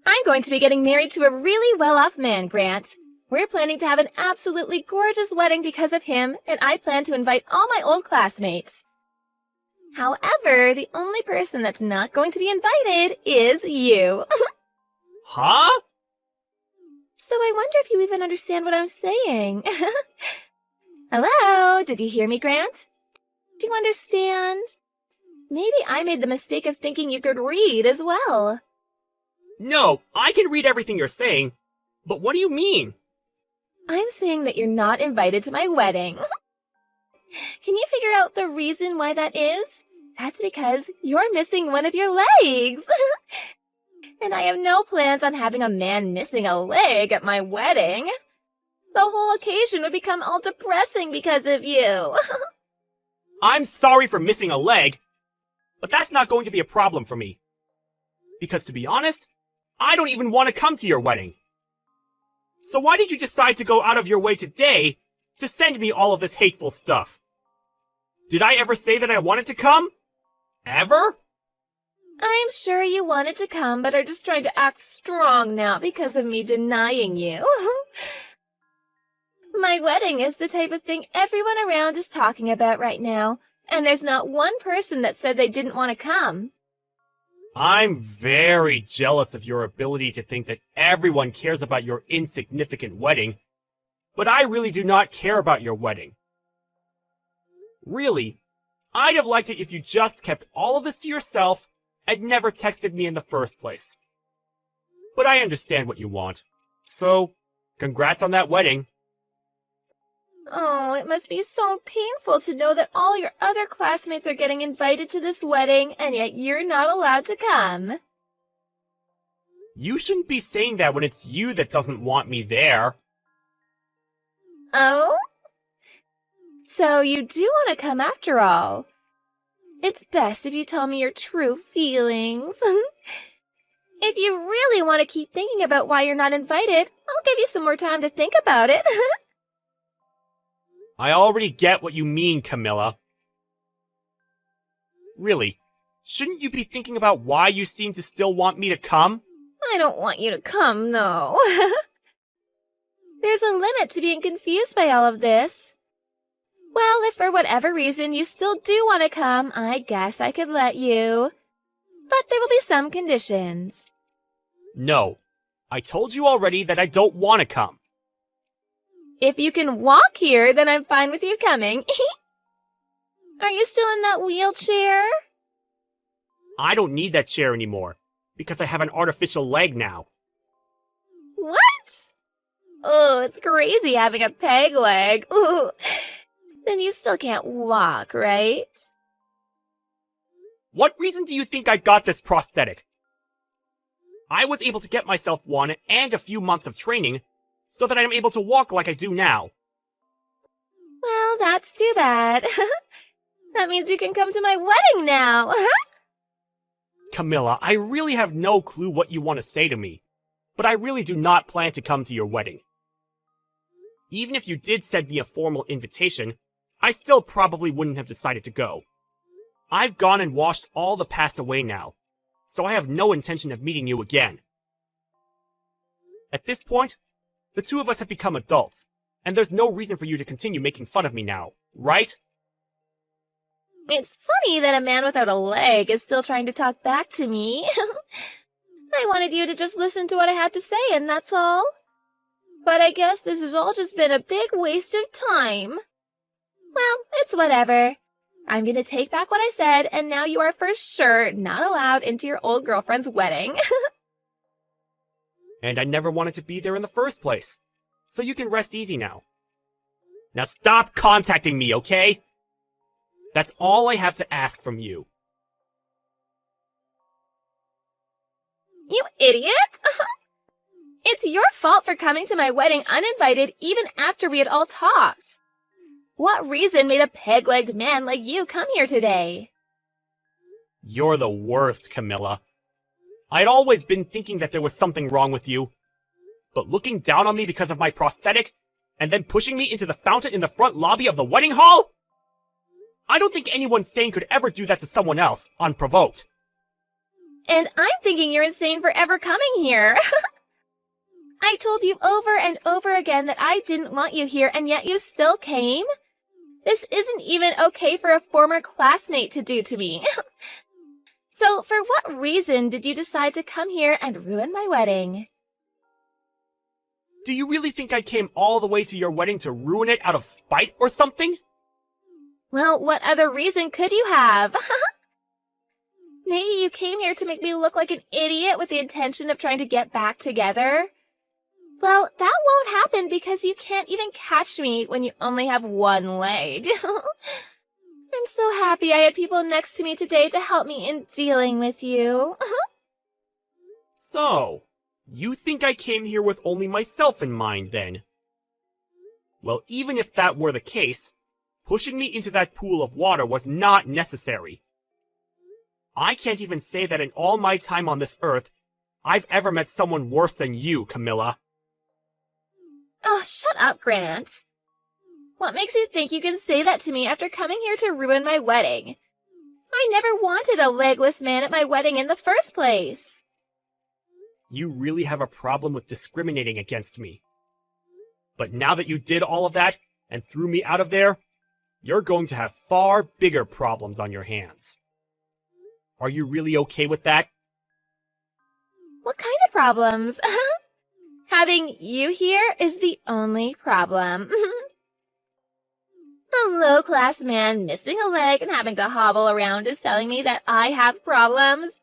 I'm going to be getting married to a really well-off man, Grant. We're planning to have an absolutely gorgeous wedding because of him, and I plan to invite all my old classmates. However, the only person that's not going to be invited is you. Huh? So I wonder if you even understand what I'm saying. Hello? Did you hear me, Grant? Do you understand? Maybe I made the mistake of thinking you could read as well. No, I can read everything you're saying, but what do you mean? I'm saying that you're not invited to my wedding. Can you figure out the reason why that is? That's because you're missing one of your legs. And I have no plans on having a man missing a leg at my wedding. The whole occasion would become all depressing because of you. I'm sorry for missing a leg, but that's not going to be a problem for me. Because to be honest, I don't even want to come to your wedding. So why did you decide to go out of your way today to send me all of this hateful stuff? Did I ever say that I wanted to come? Ever? I'm sure you wanted to come, but are just trying to act strong now because of me denying you. My wedding is the type of thing everyone around is talking about right now, and there's not one person that said they didn't want to come. I'm very jealous of your ability to think that everyone cares about your insignificant wedding, but I really do not care about your wedding. Really, I'd have liked it if you just kept all of this to yourself and never texted me in the first place. But I understand what you want, so congrats on that wedding. Oh, it must be so painful to know that all your other classmates are getting invited to this wedding, and yet you're not allowed to come. You shouldn't be saying that when it's you that doesn't want me there. Oh? So you do want to come after all. It's best if you tell me your true feelings. If you really want to keep thinking about why you're not invited, I'll give you some more time to think about it. I already get what you mean, Camilla. Really, shouldn't you be thinking about why you seem to still want me to come? I don't want you to come, no. There's a limit to being confused by all of this. Well, if for whatever reason you still do want to come, I guess I could let you. But there will be some conditions. No, I told you already that I don't want to come. If you can walk here, then I'm fine with you coming. Are you still in that wheelchair? I don't need that chair anymore, because I have an artificial leg now. What? Oh, it's crazy having a peg leg. Ooh. Then you still can't walk, right? What reason do you think I got this prosthetic? I was able to get myself one and a few months of training so that I'm able to walk like I do now. Well, that's too bad. That means you can come to my wedding now. Camilla, I really have no clue what you want to say to me, but I really do not plan to come to your wedding. Even if you did send me a formal invitation, I still probably wouldn't have decided to go. I've gone and washed all the past away now, so I have no intention of meeting you again. At this point, the two of us have become adults, and there's no reason for you to continue making fun of me now, right? It's funny that a man without a leg is still trying to talk back to me. I wanted you to just listen to what I had to say, and that's all. But I guess this has all just been a big waste of time. Well, it's whatever. I'm gonna take back what I said, and now you are for sure not allowed into your old girlfriend's wedding. And I never wanted to be there in the first place, so you can rest easy now. Now stop contacting me, okay? That's all I have to ask from you. You idiot! It's your fault for coming to my wedding uninvited even after we had all talked. What reason made a peg-legged man like you come here today? You're the worst, Camilla. I'd always been thinking that there was something wrong with you. But looking down on me because of my prosthetic, and then pushing me into the fountain in the front lobby of the wedding hall? I don't think anyone sane could ever do that to someone else, unprovoked. And I'm thinking you're insane for ever coming here. I told you over and over again that I didn't want you here, and yet you still came? This isn't even okay for a former classmate to do to me. So, for what reason did you decide to come here and ruin my wedding? Do you really think I came all the way to your wedding to ruin it out of spite or something? Well, what other reason could you have? Maybe you came here to make me look like an idiot with the intention of trying to get back together? Well, that won't happen because you can't even catch me when you only have one leg. I'm so happy I had people next to me today to help me in dealing with you. So, you think I came here with only myself in mind, then? Well, even if that were the case, pushing me into that pool of water was not necessary. I can't even say that in all my time on this earth, I've ever met someone worse than you, Camilla. Oh, shut up, Grant. What makes you think you can say that to me after coming here to ruin my wedding? I never wanted a legless man at my wedding in the first place. You really have a problem with discriminating against me. But now that you did all of that and threw me out of there, you're going to have far bigger problems on your hands. Are you really okay with that? What kind of problems? Having you here is the only problem. A low-class man missing a leg and having to hobble around is telling me that I have problems?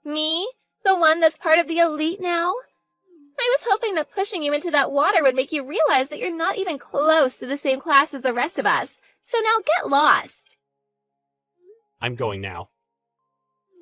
Me? The one that's part of the elite now? I was hoping that pushing you into that water would make you realize that you're not even close to the same class as the rest of us. So now get lost. I'm going now.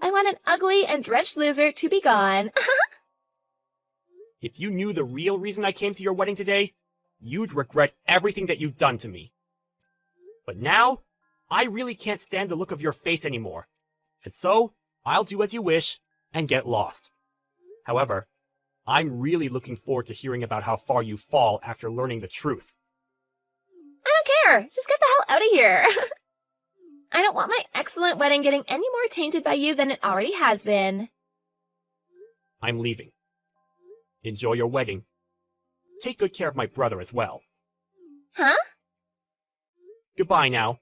I want an ugly and drenched loser to be gone. If you knew the real reason I came to your wedding today, you'd regret everything that you've done to me. But now, I really can't stand the look of your face anymore. And so, I'll do as you wish and get lost. However, I'm really looking forward to hearing about how far you fall after learning the truth. I don't care. Just get the hell out of here. I don't want my excellent wedding getting any more tainted by you than it already has been. I'm leaving. Enjoy your wedding. Take good care of my brother as well. Huh? Goodbye now.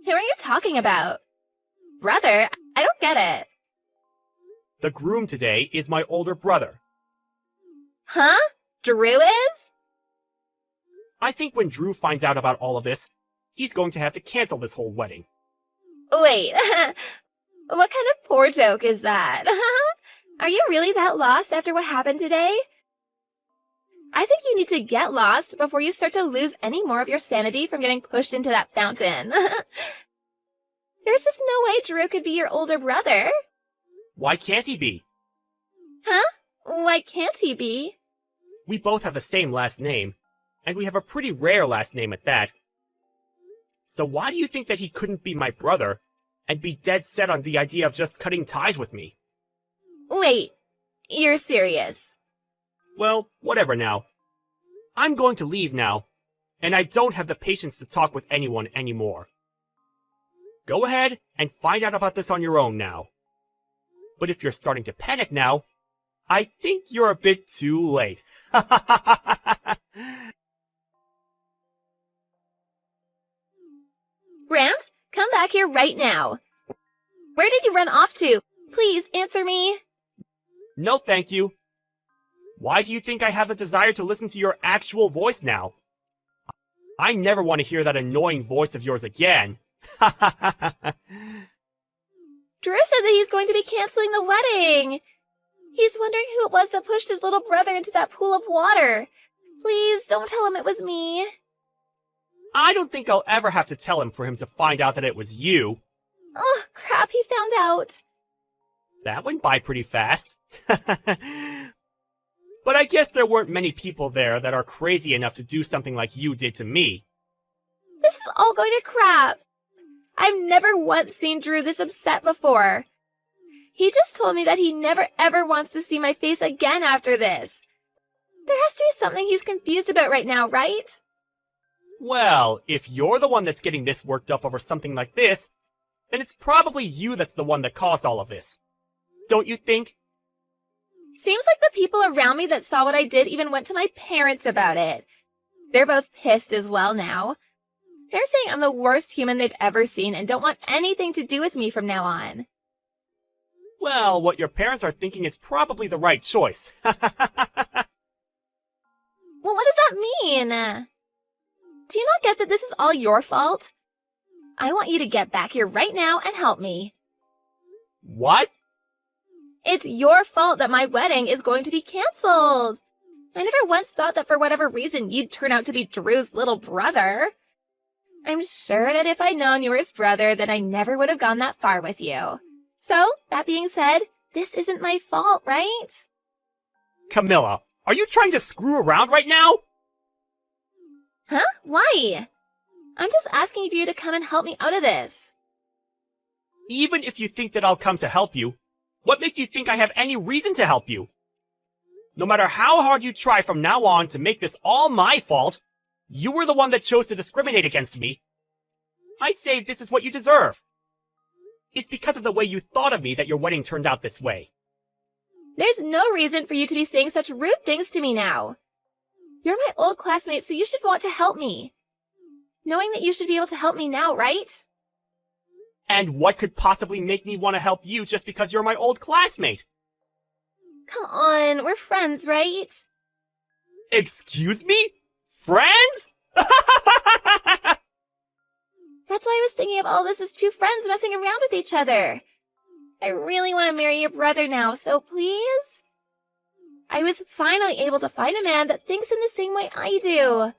Who are you talking about? Brother? I don't get it. The groom today is my older brother. Huh? Drew is? I think when Drew finds out about all of this, he's going to have to cancel this whole wedding. Wait, what kind of poor joke is that? Are you really that lost after what happened today? I think you need to get lost before you start to lose any more of your sanity from getting pushed into that fountain. There's just no way Drew could be your older brother. Why can't he be? Huh? Why can't he be? We both have the same last name, and we have a pretty rare last name at that. So why do you think that he couldn't be my brother and be dead set on the idea of just cutting ties with me? Wait, you're serious? Well, whatever now. I'm going to leave now, and I don't have the patience to talk with anyone anymore. Go ahead and find out about this on your own now. But if you're starting to panic now, I think you're a bit too late. Grant, come back here right now. Where did you run off to? Please answer me. No, thank you. Why do you think I have the desire to listen to your actual voice now? I never want to hear that annoying voice of yours again. Drew said that he's going to be canceling the wedding. He's wondering who it was that pushed his little brother into that pool of water. Please don't tell him it was me. I don't think I'll ever have to tell him for him to find out that it was you. Oh, crap, he found out. That went by pretty fast. But I guess there weren't many people there that are crazy enough to do something like you did to me. This is all going to crap. I've never once seen Drew this upset before. He just told me that he never ever wants to see my face again after this. There has to be something he's confused about right now, right? Well, if you're the one that's getting this worked up over something like this, then it's probably you that's the one that caused all of this. don't you think? Seems like the people around me that saw what I did even went to my parents about it. They're both pissed as well now. They're saying I'm the worst human they've ever seen and don't want anything to do with me from now on. Well, what your parents are thinking is probably the right choice. Well, what does that mean? Do you not get that this is all your fault? I want you to get back here right now and help me. What? It's your fault that my wedding is going to be canceled. I never once thought that for whatever reason you'd turn out to be Drew's little brother. I'm sure that if I'd known you were his brother, then I never would have gone that far with you. So, that being said, this isn't my fault, right? Camilla, are you trying to screw around right now? Huh? Why? I'm just asking for you to come and help me out of this. Even if you think that I'll come to help you, what makes you think I have any reason to help you? No matter how hard you try from now on to make this all my fault, you were the one that chose to discriminate against me. I say this is what you deserve. It's because of the way you thought of me that your wedding turned out this way. There's no reason for you to be saying such rude things to me now. You're my old classmate, so you should want to help me. Knowing that you should be able to help me now, right? And what could possibly make me want to help you just because you're my old classmate? Come on, we're friends, right? Excuse me? Friends? That's why I was thinking of all this as two friends messing around with each other. I really want to marry your brother now, so please? I was finally able to find a man that thinks in the same way I do.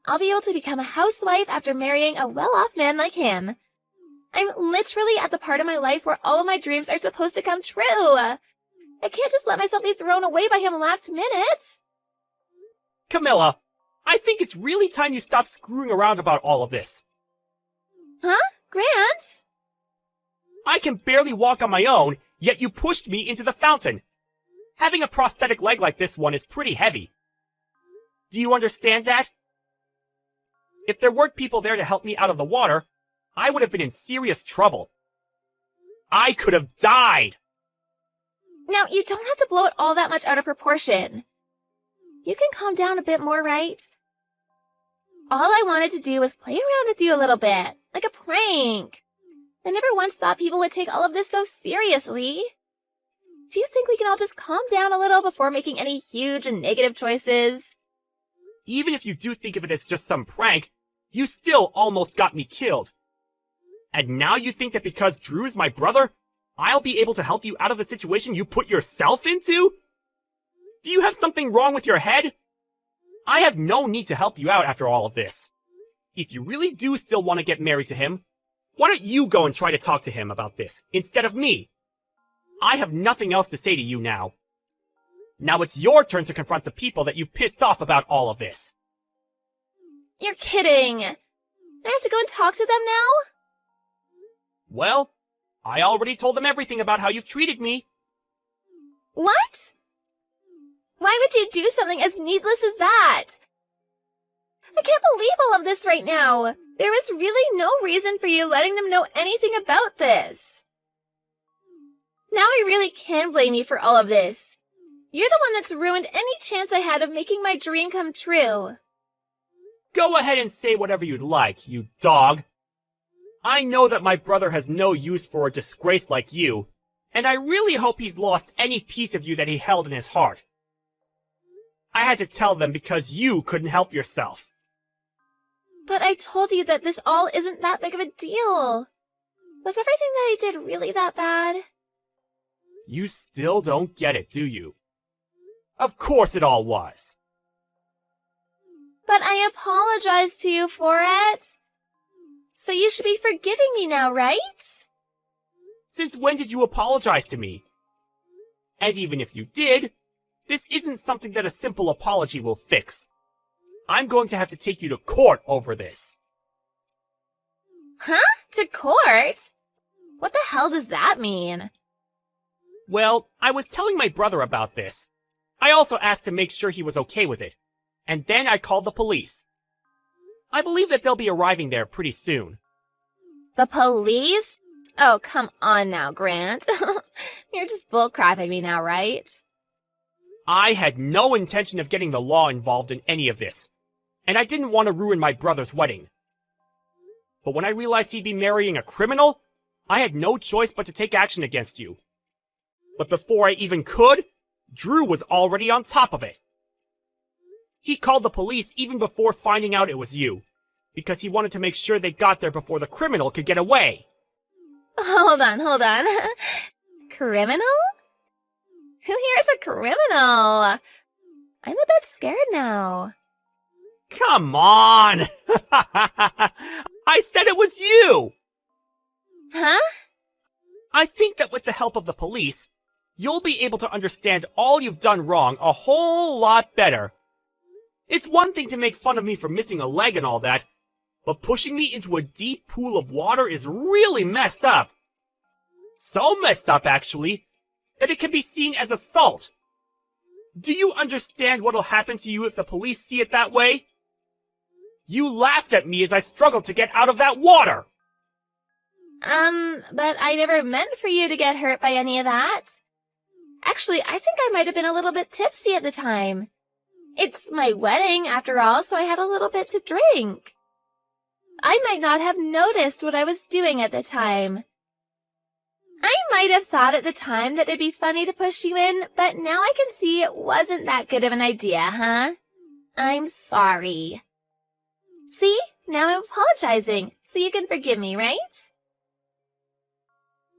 I'll be able to become a housewife after marrying a well-off man like him. I'm literally at the part of my life where all of my dreams are supposed to come true. I can't just let myself be thrown away by him last minute. Camilla, I think it's really time you stop screwing around about all of this. Huh? Grant? I can barely walk on my own, yet you pushed me into the fountain. Having a prosthetic leg like this one is pretty heavy. Do you understand that? If there weren't people there to help me out of the water, I would have been in serious trouble. I could have died. Now, you don't have to blow it all that much out of proportion. You can calm down a bit more, right? All I wanted to do was play around with you a little bit, like a prank. I never once thought people would take all of this so seriously. Do you think we can all just calm down a little before making any huge and negative choices? Even if you do think of it as just some prank, you still almost got me killed. And now you think that because Drew's my brother, I'll be able to help you out of the situation you put yourself into? Do you have something wrong with your head? I have no need to help you out after all of this. If you really do still want to get married to him, why don't you go and try to talk to him about this, instead of me? I have nothing else to say to you now. Now it's your turn to confront the people that you pissed off about all of this. You're kidding. I have to go and talk to them now? Well, I already told them everything about how you've treated me. What? Why would you do something as needless as that? I can't believe all of this right now. There was really no reason for you letting them know anything about this. Now I really can blame you for all of this. You're the one that's ruined any chance I had of making my dream come true. Go ahead and say whatever you'd like, you dog. I know that my brother has no use for a disgrace like you, and I really hope he's lost any piece of you that he held in his heart. I had to tell them because you couldn't help yourself. But I told you that this all isn't that big of a deal. Was everything that I did really that bad? You still don't get it, do you? Of course it all was. But I apologized to you for it. So you should be forgiving me now, right? Since when did you apologize to me? And even if you did, this isn't something that a simple apology will fix. I'm going to have to take you to court over this. Huh? To court? What the hell does that mean? Well, I was telling my brother about this. I also asked to make sure he was okay with it. And then I called the police. I believe that they'll be arriving there pretty soon. The police? Oh, come on now, Grant. You're just bullcrapping me now, right? I had no intention of getting the law involved in any of this, and I didn't want to ruin my brother's wedding. But when I realized he'd be marrying a criminal, I had no choice but to take action against you. But before I even could, Drew was already on top of it. He called the police even before finding out it was you, because he wanted to make sure they got there before the criminal could get away. Hold on. Criminal? Who here is a criminal? I'm a bit scared now. Come on! I said it was you! Huh? I think that with the help of the police, you'll be able to understand all you've done wrong a whole lot better. It's one thing to make fun of me for missing a leg and all that, but pushing me into a deep pool of water is really messed up. So messed up, actually, that it can be seen as assault. Do you understand what'll happen to you if the police see it that way? You laughed at me as I struggled to get out of that water! But I never meant for you to get hurt by any of that. Actually, I think I might have been a little bit tipsy at the time. It's my wedding, after all, so I had a little bit to drink. I might not have noticed what I was doing at the time. I might have thought at the time that it'd be funny to push you in, but now I can see it wasn't that good of an idea, huh? I'm sorry. See? Now I'm apologizing, so you can forgive me, right?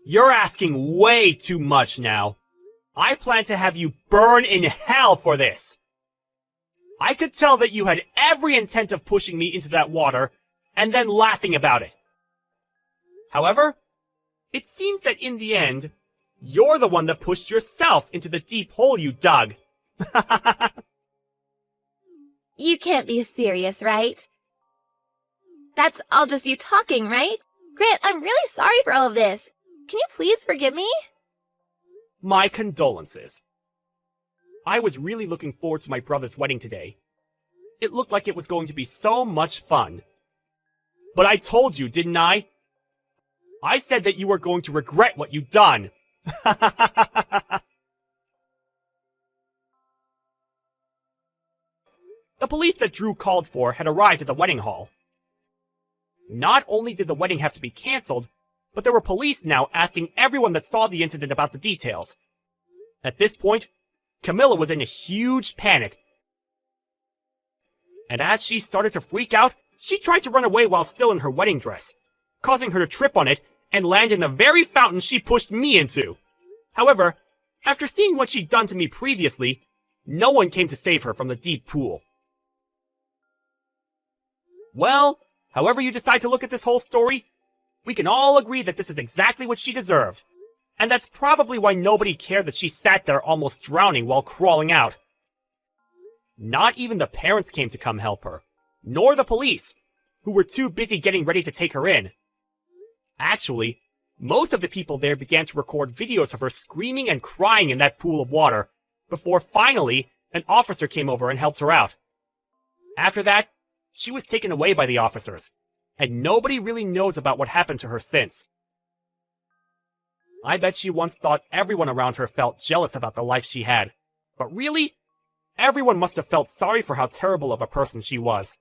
You're asking way too much now. I plan to have you burn in hell for this. I could tell that you had every intent of pushing me into that water and then laughing about it. However, it seems that in the end, you're the one that pushed yourself into the deep hole you dug. You can't be serious, right? That's all just you talking, right? Grant, I'm really sorry for all of this. Can you please forgive me? My condolences. I was really looking forward to my brother's wedding today. It looked like it was going to be so much fun. But I told you, didn't I? I said that you were going to regret what you'd done. The police that Drew called for had arrived at the wedding hall. Not only did the wedding have to be cancelled, but there were police now asking everyone that saw the incident about the details. At this point, Camilla was in a huge panic. And as she started to freak out, she tried to run away while still in her wedding dress, causing her to trip on it and land in the very fountain she pushed me into. However, after seeing what she'd done to me previously, no one came to save her from the deep pool. Well, however you decide to look at this whole story, we can all agree that this is exactly what she deserved. And that's probably why nobody cared that she sat there almost drowning while crawling out. Not even the parents came to come help her, nor the police, who were too busy getting ready to take her in. Actually, most of the people there began to record videos of her screaming and crying in that pool of water, before finally an officer came over and helped her out. After that, she was taken away by the officers, and nobody really knows about what happened to her since. I bet she once thought everyone around her felt jealous about the life she had, but really, everyone must have felt sorry for how terrible of a person she was.